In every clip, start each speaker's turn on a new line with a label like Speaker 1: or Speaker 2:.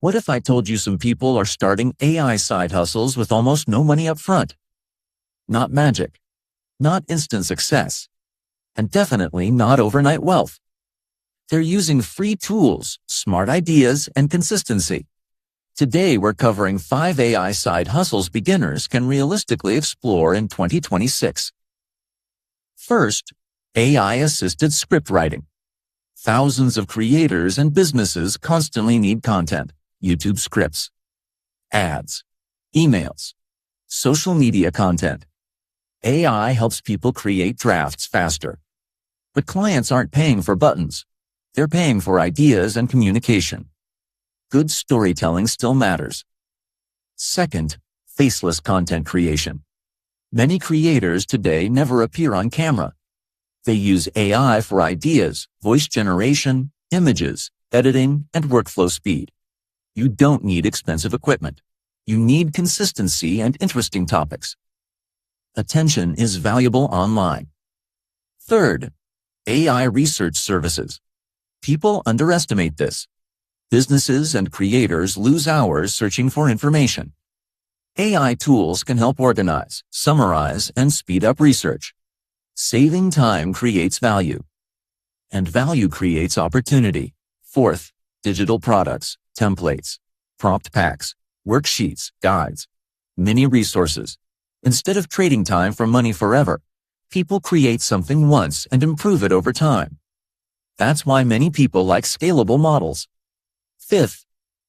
Speaker 1: What if I told you some people are starting AI side hustles with almost no money up front? Not magic, not instant success, and definitely not overnight wealth. They're using free tools, smart ideas, and consistency. Today, we're covering 5 AI side hustles beginners can realistically explore in 2026. First, AI-assisted script writing. Thousands of creators and businesses constantly need content, YouTube scripts, ads, emails, social media content. AI helps people create drafts faster. But clients aren't paying for buttons. They're paying for ideas and communication. Good storytelling still matters. Second, faceless content creation. Many creators today never appear on camera. They use AI for ideas, voice generation, images, editing, and workflow speed. You don't need expensive equipment. You need consistency and interesting topics. Attention is valuable online. Third, AI research services. People underestimate this. Businesses and creators lose hours searching for information. AI tools can help organize, summarize, and speed up research. Saving time creates value, and value creates opportunity. Fourth, digital products, templates, prompt packs, worksheets, guides, mini resources. Instead of trading time for money forever, people create something once and improve it over time. That's why many people like scalable models. Fifth,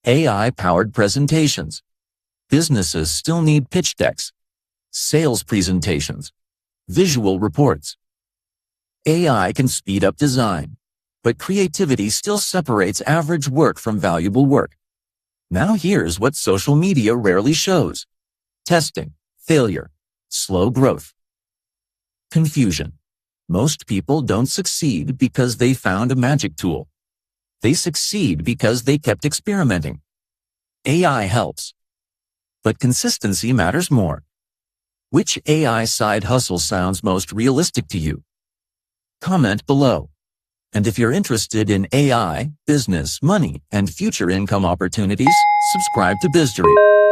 Speaker 1: AI-powered presentations. Businesses still need pitch decks, sales presentations, visual reports. AI can speed up design, but creativity still separates average work from valuable work. Now here's what social media rarely shows: testing, failure, slow growth, confusion. Most people don't succeed because they found a magic tool. They succeed because they kept experimenting. AI helps, but consistency matters more. Which AI side hustle sounds most realistic to you? Comment below. And if you're interested in AI, business, money, and future income opportunities, subscribe to Biztory.